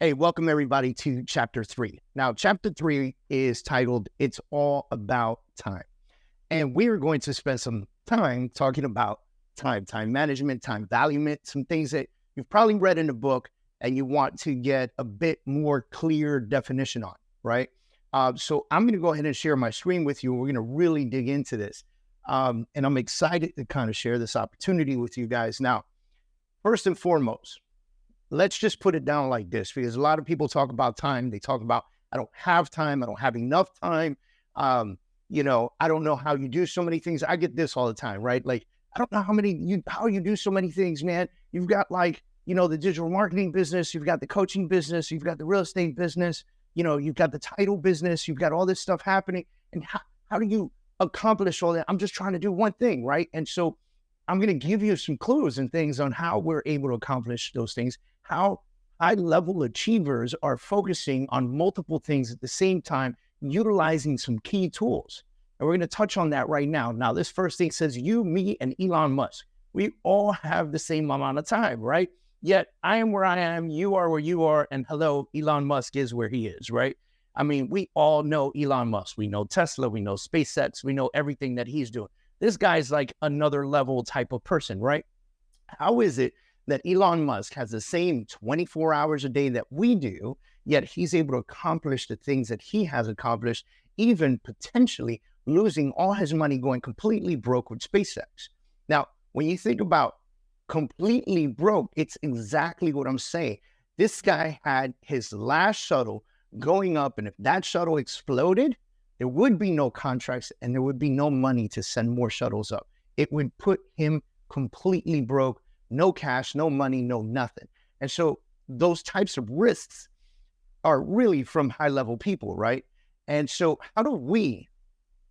Hey, welcome everybody to chapter 3. Now, chapter 3 is titled, It's All About Time. And we're going to spend some time talking about time management, time valuement, some things that you've probably read in the book and you want to get a bit more clear definition on, right? So I'm going to go ahead and share my screen with you. We're going to really dig into this. And I'm excited to kind of share this opportunity with you guys. Now, first and foremost, let's just put it down like this, because a lot of people talk about time. They talk about, I don't have time. I don't have enough time. I don't know how you do so many things. I get this all the time, right? Like, I don't know how you do so many things, man. You've got the digital marketing business. You've got the coaching business. You've got the real estate business. You've got the title business. You've got all this stuff happening. And how do you accomplish all that? I'm just trying to do one thing, right? And so I'm going to give you some clues and things on how we're able to accomplish those things, how high-level achievers are focusing on multiple things at the same time, utilizing some key tools. And we're going to touch on that right now. Now, this first thing says you, me, and Elon Musk. We all have the same amount of time, right? Yet I am where I am, you are where you are, and hello, Elon Musk is where he is, right? I mean, we all know Elon Musk. We know Tesla. We know SpaceX. We know everything that he's doing. This guy's like another level type of person, right? How is it that Elon Musk has the same 24 hours a day that we do, yet he's able to accomplish the things that he has accomplished, even potentially losing all his money, going completely broke with SpaceX? Now, when you think about completely broke, it's exactly what I'm saying. This guy had his last shuttle going up, and if that shuttle exploded, there would be no contracts and there would be no money to send more shuttles up. It would put him completely broke, no cash, no money, no nothing. And so those types of risks are really from high-level people, right? And so how do we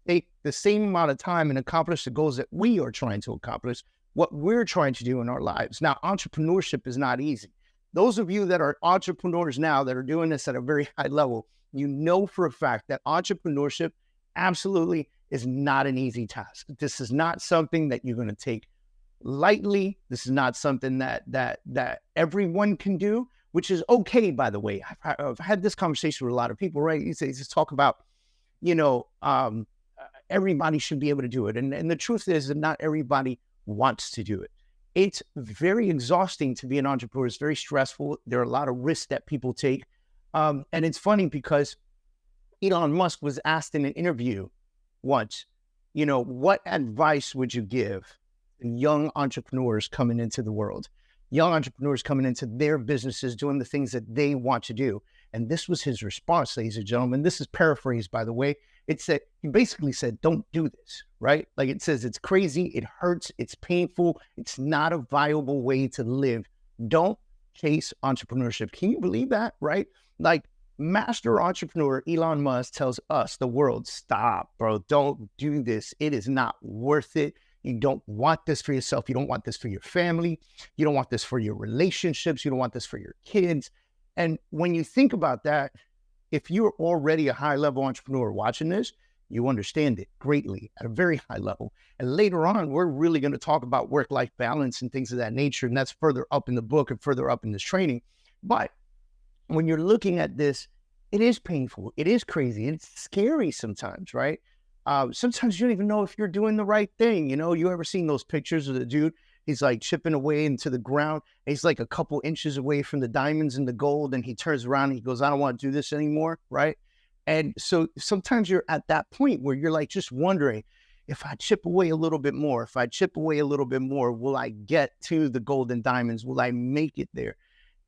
take the same amount of time and accomplish the goals that we are trying to accomplish, what we're trying to do in our lives? Now, entrepreneurship is not easy. Those of you that are entrepreneurs now that are doing this at a very high level, you know for a fact that entrepreneurship absolutely is not an easy task. This is not something that you're going to take lightly. This is not something that everyone can do, which is okay, by the way. I've had this conversation with a lot of people, right? You just talk about, everybody should be able to do it. And the truth is that not everybody wants to do it. It's very exhausting to be an entrepreneur. It's very stressful. There are a lot of risks that people take. And it's funny because Elon Musk was asked in an interview once, what advice would you give young entrepreneurs coming into the world, young entrepreneurs coming into their businesses, doing the things that they want to do? And this was his response, ladies and gentlemen. This is paraphrased, by the way. He basically said, don't do this, right? Like it says, it's crazy, it hurts, it's painful, it's not a viable way to live. Don't chase entrepreneurship. Can you believe that, right? Like master entrepreneur Elon Musk tells us, the world, stop, bro, don't do this. It is not worth it. You don't want this for yourself. You don't want this for your family. You don't want this for your relationships. You don't want this for your kids. And when you think about that, if you're already a high-level entrepreneur watching this, you understand it greatly at a very high level. And later on, we're really going to talk about work-life balance and things of that nature. And that's further up in the book and further up in this training. But when you're looking at this, it is painful. It is crazy. It's scary sometimes, right? Sometimes you don't even know if you're doing the right thing. You ever seen those pictures of the dude? He's like chipping away into the ground. He's like a couple inches away from the diamonds and the gold. And he turns around and he goes, I don't want to do this anymore, right? And so sometimes you're at that point where you're like just wondering, if I chip away a little bit more, will I get to the gold and diamonds? Will I make it there?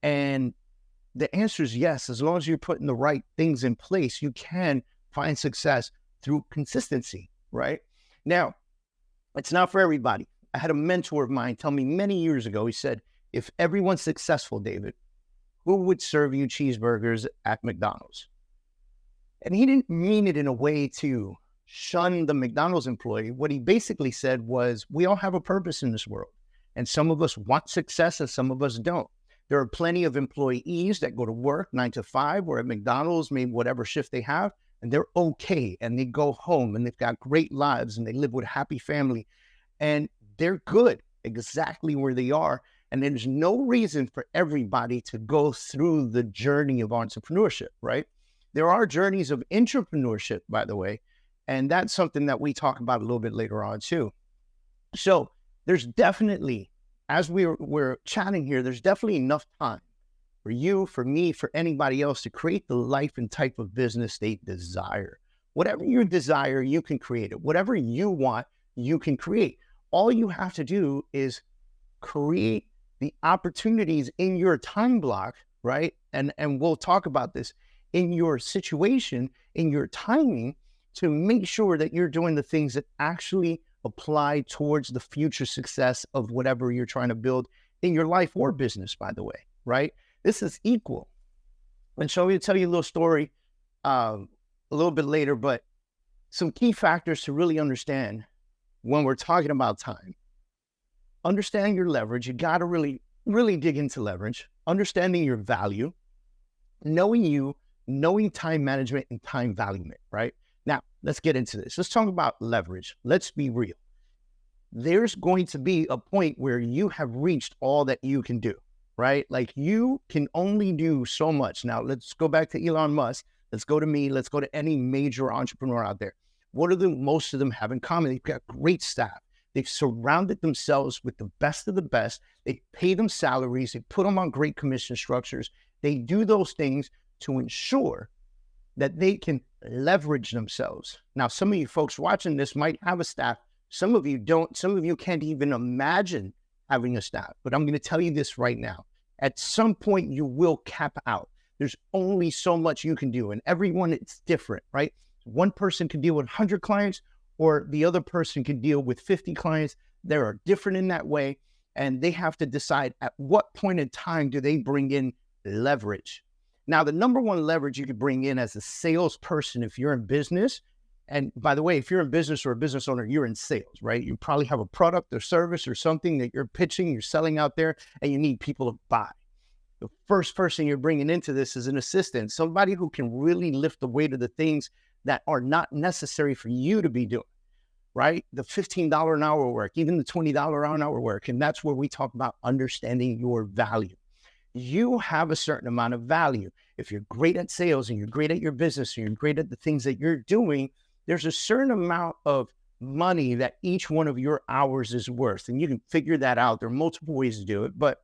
And the answer is yes. As long as you're putting the right things in place, you can find success through consistency, right? Now, it's not for everybody. I had a mentor of mine tell me many years ago, he said, if everyone's successful, David, who would serve you cheeseburgers at McDonald's? And he didn't mean it in a way to shun the McDonald's employee. What he basically said was, we all have a purpose in this world. And some of us want success and some of us don't. There are plenty of employees that go to work 9 to 5 or at McDonald's, maybe whatever shift they have, and they're okay. And they go home and they've got great lives and they live with a happy family. And they're good exactly where they are. And there's no reason for everybody to go through the journey of entrepreneurship, right? There are journeys of entrepreneurship, by the way, and that's something that we talk about a little bit later on too. So there's definitely, as we're chatting here, there's definitely enough time for you, for me, for anybody else to create the life and type of business they desire. Whatever you desire, you can create it. Whatever you want, you can create. All you have to do is create the opportunities in your time block, right? And we'll talk about this in your situation, in your timing, to make sure that you're doing the things that actually apply towards the future success of whatever you're trying to build in your life or business, by the way, right? This is equal. And so I'm going to tell you a little story a little bit later, but some key factors to really understand when we're talking about time. Understanding your leverage. You got to really dig into leverage, understanding your value, knowing time management and time valuement, right? Now, let's get into this. Let's talk about leverage. Let's be real. There's going to be a point where you have reached all that you can do, right? Like you can only do so much. Now, let's go back to Elon Musk. Let's go to me. Let's go to any major entrepreneur out there. What do most of them have in common? They've got great staff. They've surrounded themselves with the best of the best. They pay them salaries. They put them on great commission structures. They do those things to ensure that they can leverage themselves. Now, some of you folks watching this might have a staff. Some of you don't. Some of you can't even imagine having a staff. But I'm going to tell you this right now. At some point, you will cap out. There's only so much you can do. And everyone, it's different, right? One person can deal with 100 clients, or the other person can deal with 50 clients. They are different in that way. And they have to decide at what point in time do they bring in leverage. Now, the number one leverage you could bring in as a salesperson, if you're in business, and by the way, if you're in business or a business owner, you're in sales, right? You probably have a product or service or something that you're pitching, you're selling out there, and you need people to buy. The first person you're bringing into this is an assistant, somebody who can really lift the weight of the things that are not necessary for you to be doing, right? The $15 an hour work, even the $20 an hour work. And that's where we talk about understanding your value. You have a certain amount of value. If you're great at sales and you're great at your business and you're great at the things that you're doing, there's a certain amount of money that each one of your hours is worth. And you can figure that out. There are multiple ways to do it. But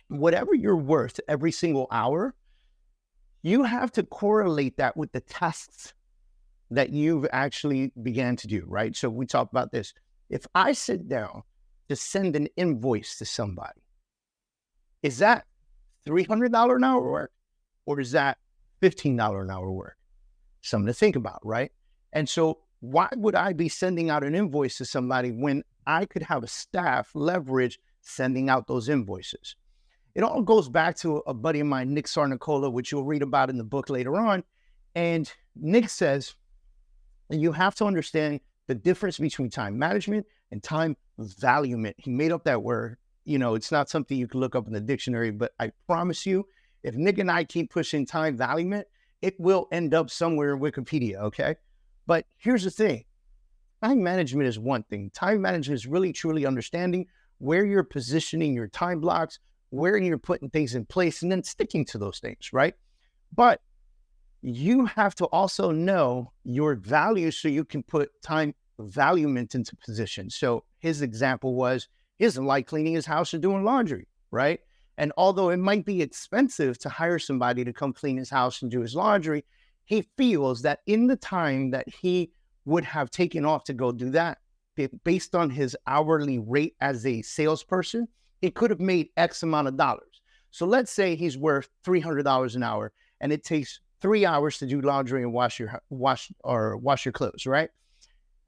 whatever you're worth every single hour, you have to correlate that with the tasks that you've actually began to do, right? So we talk about this. If I sit down to send an invoice to somebody, is that $300 an hour work, or is that $15 an hour work? Something to think about, right? And so why would I be sending out an invoice to somebody when I could have a staff leverage sending out those invoices? It all goes back to a buddy of mine, Nick Sarnicola, which you'll read about in the book later on. And Nick says, you have to understand the difference between time management and time valuement. He made up that word. You know, it's not something you can look up in the dictionary, but I promise you, if Nick and I keep pushing time valuement, it will end up somewhere in Wikipedia, okay? But here's the thing. Time management is one thing. Time management is really, truly understanding where you're positioning your time blocks, where you're putting things in place, and then sticking to those things, right? But you have to also know your value so you can put time valuement into position. So his example was, he doesn't like cleaning his house or doing laundry, right? And although it might be expensive to hire somebody to come clean his house and do his laundry, he feels that in the time that he would have taken off to go do that, based on his hourly rate as a salesperson, it could have made X amount of dollars. So let's say he's worth $300 an hour, and it takes 3 hours to do laundry and wash your clothes, right?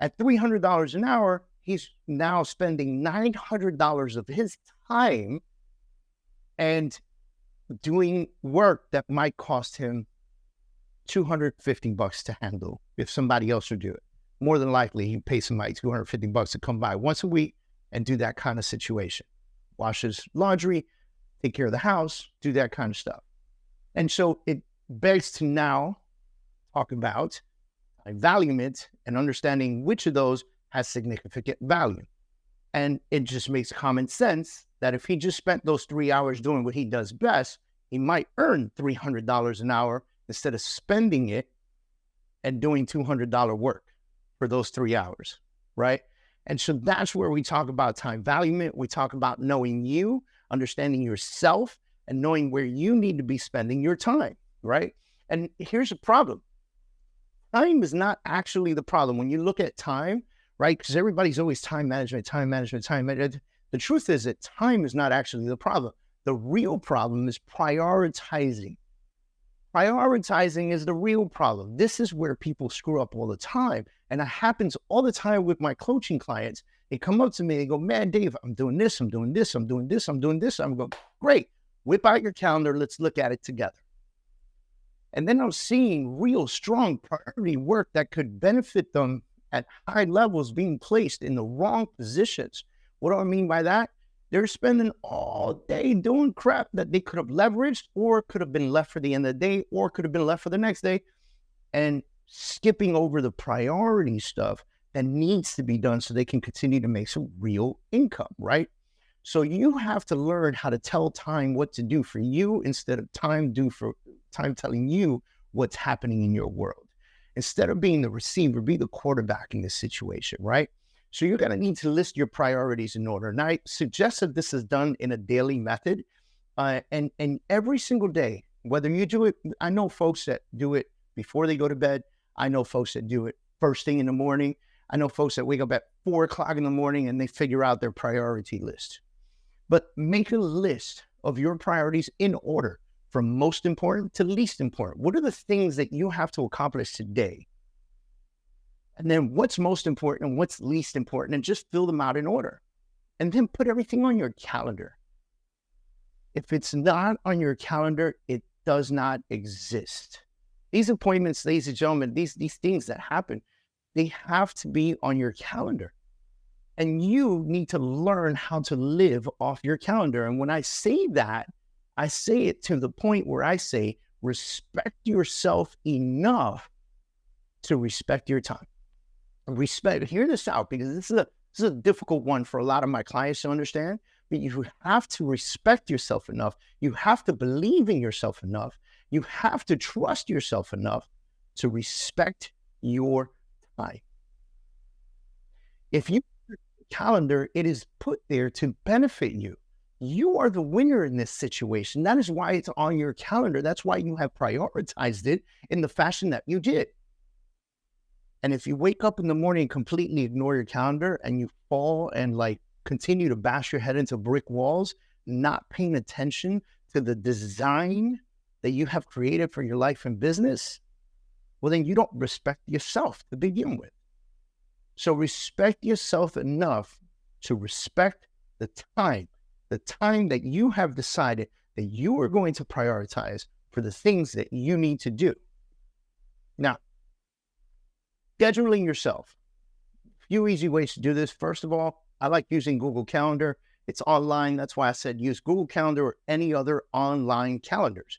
At $300 an hour, he's now spending $900 of his time and doing work that might cost him $250 to handle if somebody else would do it. More than likely, he pays somebody $250 to come by once a week and do that kind of situation. Wash his laundry, take care of the house, do that kind of stuff. And so it begs to now talk about valuement and understanding which of those has significant value. And it just makes common sense that if he just spent those 3 hours doing what he does best, he might earn $300 an hour instead of spending it and doing $200 work for those 3 hours, right? And so that's where we talk about time valuement. We talk about knowing you, understanding yourself, and knowing where you need to be spending your time, right? And here's the problem. Time is not actually the problem. When you look at time, right? Because everybody's always time management, time management, time management. The truth is that time is not actually the problem. The real problem is prioritizing. Prioritizing is the real problem. This is where people screw up all the time. And it happens all the time with my coaching clients. They come up to me, they go, man, Dave, I'm doing this, I'm doing this, I'm doing this, I'm doing this. I'm going, great, whip out your calendar, let's look at it together. And then I'm seeing real strong priority work that could benefit them at high levels being placed in the wrong positions. What do I mean by that? They're spending all day doing crap that they could have leveraged or could have been left for the end of the day or could have been left for the next day, and skipping over the priority stuff that needs to be done so they can continue to make some real income, right? So you have to learn how to tell time what to do for you instead of time telling you what's happening in your world. Instead of being the receiver, be the quarterback in this situation, right? So you're going to need to list your priorities in order. And I suggest that this is done in a daily method. And every single day, whether you do it, I know folks that do it before they go to bed. I know folks that do it first thing in the morning. I know folks that wake up at 4 o'clock in the morning and they figure out their priority list. But make a list of your priorities in order from most important to least important. What are the things that you have to accomplish today? And then what's most important and what's least important, and just fill them out in order. And then put everything on your calendar. If it's not on your calendar, it does not exist. These appointments, ladies and gentlemen, these things that happen, they have to be on your calendar. And you need to learn how to live off your calendar. And when I say that, I say it to the point where I say, respect yourself enough to respect your time. Hear this out, because this is a difficult one for a lot of my clients to understand. But you have to respect yourself enough. You have to believe in yourself enough. You have to trust yourself enough to respect your time. If you put a calendar, it is put there to benefit you. You are the winner in this situation. That is why it's on your calendar. That's why you have prioritized it in the fashion that you did. And if you wake up in the morning and completely ignore your calendar and you fall and continue to bash your head into brick walls, not paying attention to the design that you have created for your life and business, well, then you don't respect yourself to begin with. So respect yourself enough to respect the time that you have decided that you are going to prioritize for the things that you need to do. Now, scheduling yourself. A few easy ways to do this. First of all, I like using Google Calendar. It's online. That's why I said use Google Calendar or any other online calendars.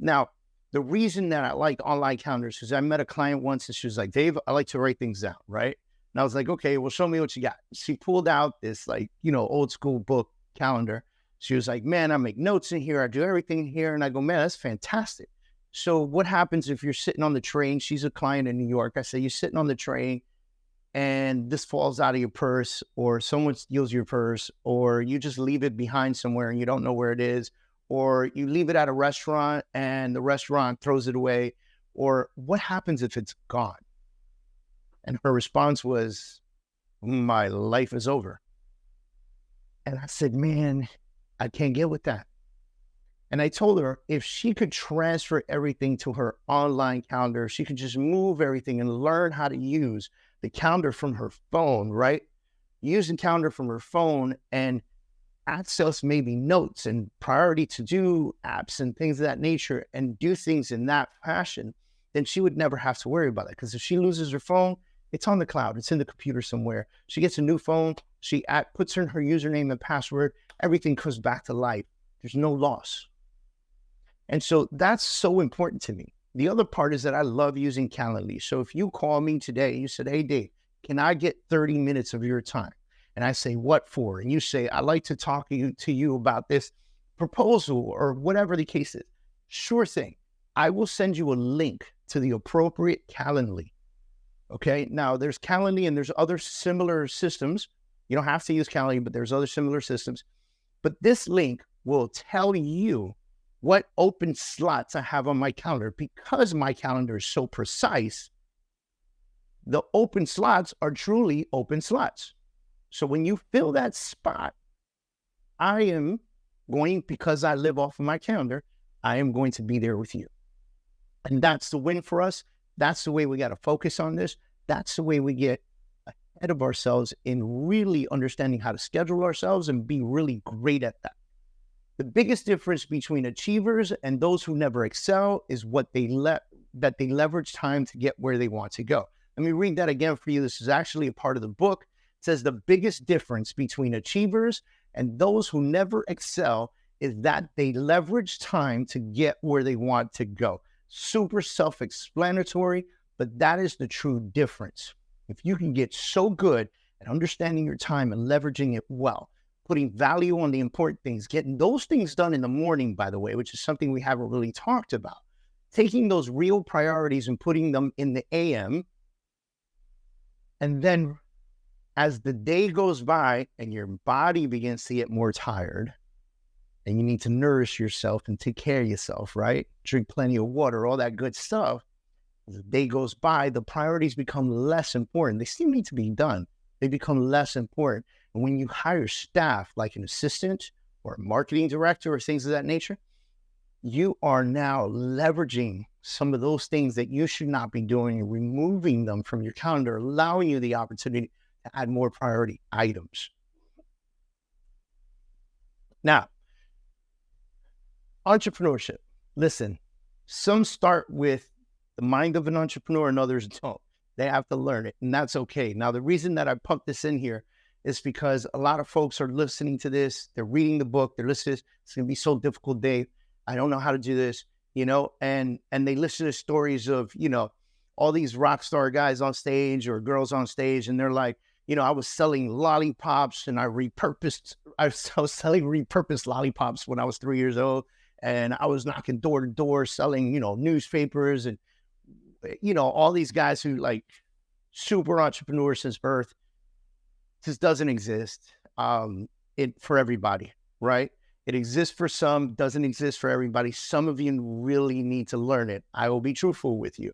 Now, the reason that I like online calendars is I met a client once and she was like, Dave, I like to write things down, right? And I was like, okay, well, show me what you got. She pulled out this old school book calendar. She was like, man, I make notes in here. I do everything in here. And I go, man, that's fantastic. So what happens if you're sitting on the train? She's a client in New York. I say, you're sitting on the train and this falls out of your purse, or someone steals your purse, or you just leave it behind somewhere and you don't know where it is, or you leave it at a restaurant and the restaurant throws it away, or what happens if it's gone? And her response was, my life is over. And I said, man, I can't get with that. And I told her if she could transfer everything to her online calendar, she could just move everything and learn how to use the calendar from her phone, right? Use the calendar from her phone and access maybe notes and priority to do apps and things of that nature and do things in that fashion, then she would never have to worry about it. Because if she loses her phone, it's on the cloud. It's in the computer somewhere. She gets a new phone. She puts in her username and password. Everything comes back to life. There's no loss. And so that's so important to me. The other part is that I love using Calendly. So if you call me today, you said, hey, Dave, can I get 30 minutes of your time? and I say, what for? And you say, I'd like to talk to you about this proposal or whatever the case is. Sure thing. I will send you a link to the appropriate Calendly. Okay. Now there's Calendly and there's other similar systems. You don't have to use Calendly, but there's other similar systems. But this link will tell you what open slots I have on my calendar. Because my calendar is so precise, the open slots are truly open slots. So when you fill that spot, I am going, because I live off of my calendar, I am going to be there with you. And that's the win for us. That's the way we got to focus on this. That's the way we get ahead of ourselves in really understanding how to schedule ourselves and be really great at that. The biggest difference between achievers and those who never excel is what they leverage time to get where they want to go. Let me read that again for you. This is actually a part of the book. It says the biggest difference between achievers and those who never excel is that they leverage time to get where they want to go. Super self-explanatory, but that is the true difference. If you can get so good at understanding your time and leveraging it well, putting value on the important things, getting those things done in the morning, by the way, which is something we haven't really talked about, taking those real priorities and putting them in the AM, and then as the day goes by and your body begins to get more tired, and you need to nourish yourself and take care of yourself, right? Drink plenty of water, all that good stuff. As the day goes by, the priorities become less important. They still need to be done. They become less important. And when you hire staff like an assistant or a marketing director or things of that nature, you are now leveraging some of those things that you should not be doing and removing them from your calendar, allowing you the opportunity to add more priority items. Now, entrepreneurship. Listen, some start with the mind of an entrepreneur and others don't. They have to learn it, and that's okay. Now, the reason that I pumped this in here is because a lot of folks are listening to this. They're reading the book. They're listening to this. It's going to be so difficult, Dave. I don't know how to do this, and they listen to stories of, all these rock star guys on stage or girls on stage, and they're like, I was selling lollipops and I was selling repurposed lollipops when I was 3 years old. And I was knocking door to door selling, newspapers and, all these guys who like super entrepreneurs since birth. This doesn't exist for everybody, right? It exists for some, doesn't exist for everybody. Some of you really need to learn it. I will be truthful with you.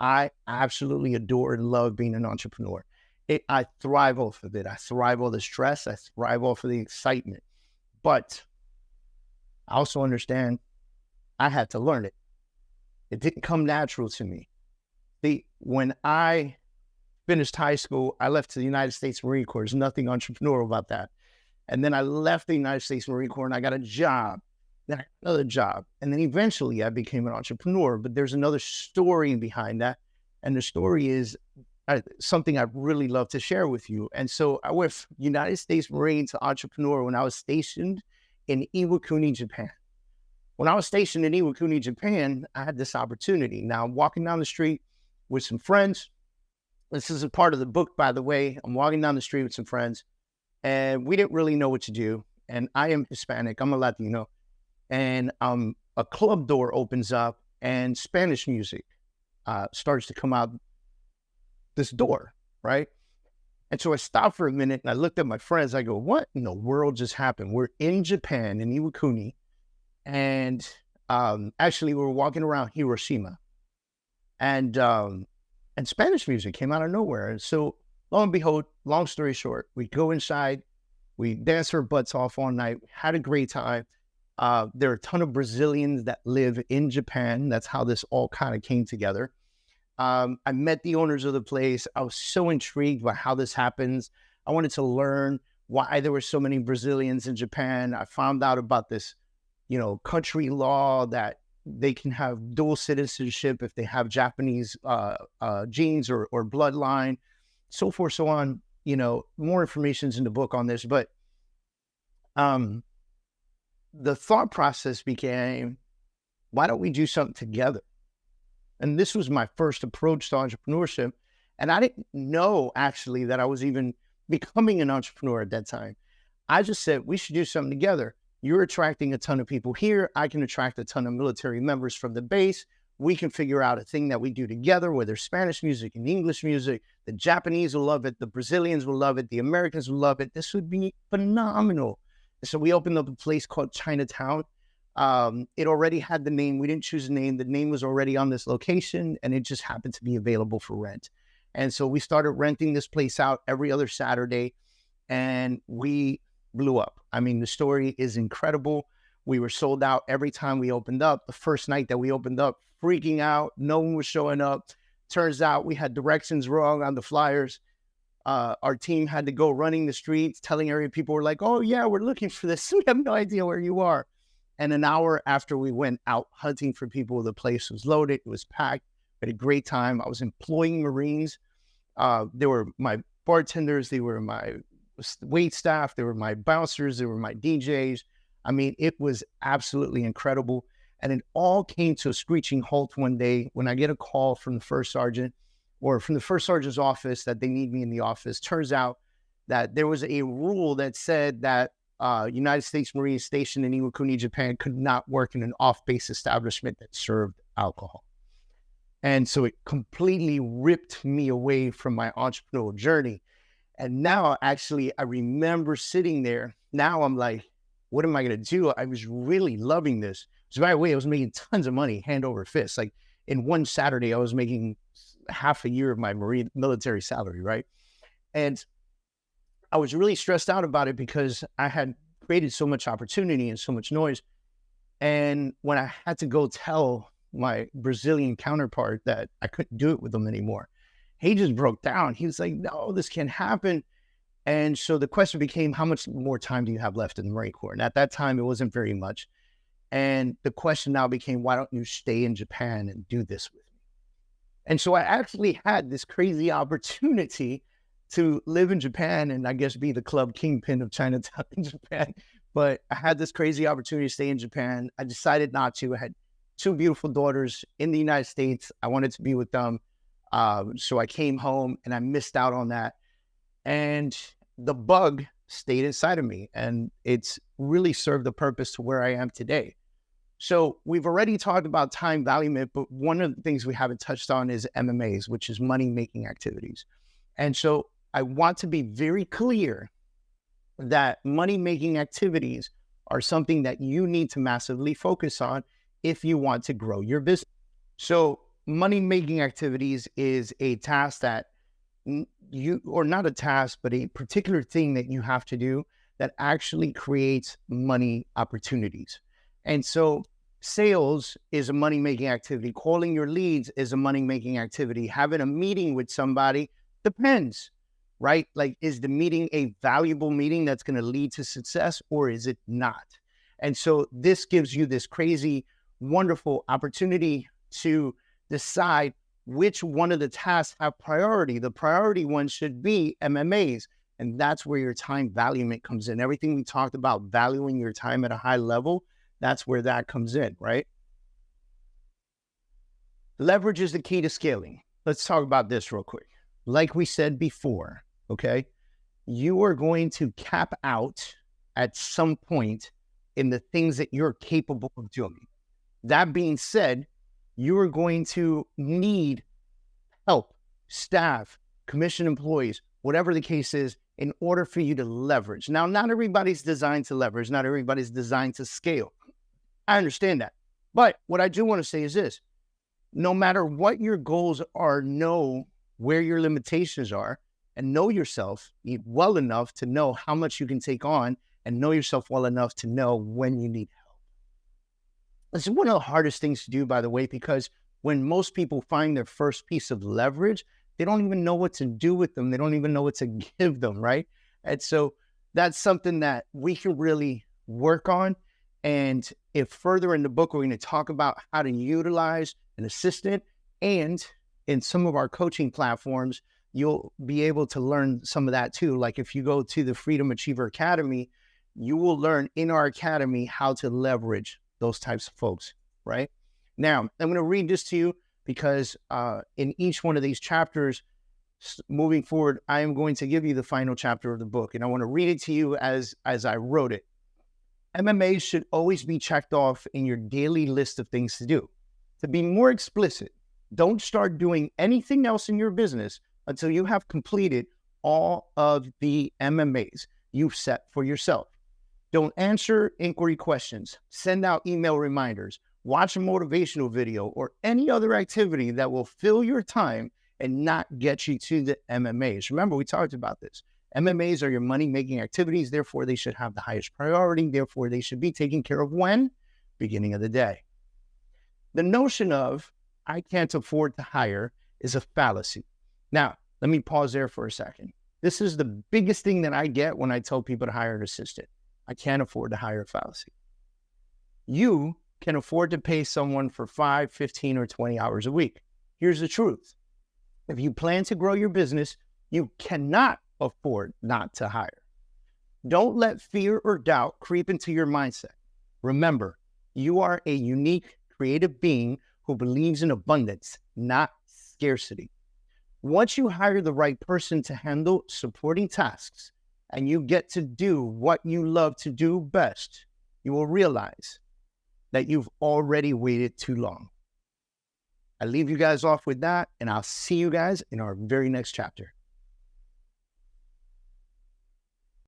I absolutely adore and love being an entrepreneur. I thrive off of it. I thrive off the stress. I thrive off of the excitement. But I also understand I had to learn it. It didn't come natural to me. When I finished high school, I left to the United States Marine Corps. There's nothing entrepreneurial about that. And then I left the United States Marine Corps and I got a job, then another job. And then eventually I became an entrepreneur. But there's another story behind that. And the story is something I'd really love to share with you. And so I went from United States Marine to entrepreneur when I was stationed in Iwakuni, Japan. When I was stationed in Iwakuni, Japan, I had this opportunity. Now I'm walking down the street with some friends. This is a part of the book, by the way. I'm walking down the street with some friends and we didn't really know what to do. And I am Hispanic, I'm a Latino. And a club door opens up and Spanish music starts to come out this door, right? And so I stopped for a minute and I looked at my friends. I go, what in the world just happened? We're in Japan, in Iwakuni. And actually we were walking around Hiroshima. And Spanish music came out of nowhere. And so lo and behold, long story short, we go inside, we dance our butts off all night, had a great time. There are a ton of Brazilians that live in Japan. That's how this all kind of came together. I met the owners of the place. I was so intrigued by how this happens. I wanted to learn why there were so many Brazilians in Japan. I found out about this, country law that they can have dual citizenship if they have Japanese genes or bloodline, so forth, so on. More information's in the book on this, but the thought process became, why don't we do something together? And this was my first approach to entrepreneurship. And I didn't know actually that I was even becoming an entrepreneur at that time, I just said, we should do something together. You're attracting a ton of people here. I can attract a ton of military members from the base. We can figure out a thing that we do together, whether Spanish music and English music. The Japanese will love it. The Brazilians will love it. The Americans will love it. This would be phenomenal. So we opened up a place called Chinatown. It already had the name. We didn't choose a name. The name was already on this location, and it just happened to be available for rent. And so we started renting this place out every other Saturday, and we blew up. I mean, the story is incredible. We were sold out every time we opened up. The first night that we opened up, freaking out. No one was showing up. Turns out we had directions wrong on the flyers. Our team had to go running the streets, telling area people were like, oh yeah, we're looking for this. We have no idea where you are. And an hour after we went out hunting for people, the place was loaded. It was packed. We had a great time. I was employing Marines. They were my bartenders. They were my wait staff. They were my bouncers. They were my DJs. I mean, it was absolutely incredible. And it all came to a screeching halt one day when I get a call from the first sergeant or from the first sergeant's office that they need me in the office. Turns out that there was a rule that said that United States Marines stationed in Iwakuni, Japan could not work in an off-base establishment that served alcohol. And so it completely ripped me away from my entrepreneurial journey. And now actually I remember sitting there. Now I'm like, what am I going to do? I was really loving this. So by the way, I was making tons of money, hand over fist. Like in one Saturday, I was making half a year of my Marine military salary, right? And I was really stressed out about it because I had created so much opportunity and so much noise. And when I had to go tell my Brazilian counterpart that I couldn't do it with them anymore, he just broke down. He was like, no, this can't happen. And so the question became, how much more time do you have left in the Marine Corps? And at that time, it wasn't very much. And the question now became, why don't you stay in Japan and do this with me? And so I actually had this crazy opportunity to live in Japan and I guess be the club kingpin of Chinatown in Japan. But I had this crazy opportunity to stay in Japan. I decided not to. I had two beautiful daughters in the United States. I wanted to be with them. So I came home and I missed out on that. And the bug stayed inside of me, and it's really served the purpose to where I am today. So we've already talked about time valuement, but one of the things we haven't touched on is MMAs, which is money-making activities. And so I want to be very clear that money-making activities are something that you need to massively focus on if you want to grow your business. So money-making activities is a task that or not a task, but a particular thing that you have to do that actually creates money opportunities. And so sales is a money-making activity. Calling your leads is a money-making activity. Having a meeting with somebody depends, right? Like, is the meeting a valuable meeting that's going to lead to success, or is it not? And so this gives you this crazy, wonderful opportunity to decide which one of the tasks have priority. The priority one should be MMAs. And that's where your time valuement comes in. Everything we talked about, valuing your time at a high level, that's where that comes in, right? Leverage is the key to scaling. Let's talk about this real quick. Like we said before, okay, you are going to cap out at some point in the things that you're capable of doing. That being said, you are going to need help, staff, commissioned employees, whatever the case is, in order for you to leverage. Now, not everybody's designed to leverage. Not everybody's designed to scale. I understand that. But what I do want to say is this: no matter what your goals are, know where your limitations are and know yourself well enough to know how much you can take on, and know yourself well enough to know when you need help. This is one of the hardest things to do, by the way, because when most people find their first piece of leverage, they don't even know what to do with them. They don't even know what to give them, right? And so that's something that we can really work on. And if further in the book, we're going to talk about how to utilize an assistant, and in some of our coaching platforms, you'll be able to learn some of that too. Like if you go to the Freedom Achiever Academy, you will learn in our academy how to leverage those types of folks, right? Now, I'm going to read this to you because in each one of these chapters, moving forward, I am going to give you the final chapter of the book, and I want to read it to you as I wrote it. MMA should always be checked off in your daily list of things to do. To be more explicit, don't start doing anything else in your business until you have completed all of the MMAs you've set for yourself. Don't answer inquiry questions, send out email reminders, watch a motivational video, or any other activity that will fill your time and not get you to the MMAs. Remember, we talked about this. MMAs are your money-making activities. Therefore, they should have the highest priority. Therefore, they should be taken care of when? Beginning of the day. The notion of I can't afford to hire is a fallacy. Now, let me pause there for a second. This is the biggest thing that I get when I tell people to hire an assistant. I can't afford to hire a fallacy. You can afford to pay someone for 5, 15, or 20 hours a week. Here's the truth. If you plan to grow your business, you cannot afford not to hire. Don't let fear or doubt creep into your mindset. Remember, you are a unique, creative being who believes in abundance, not scarcity. Once you hire the right person to handle supporting tasks and you get to do what you love to do best, you will realize that you've already waited too long. I leave you guys off with that, and I'll see you guys in our very next chapter.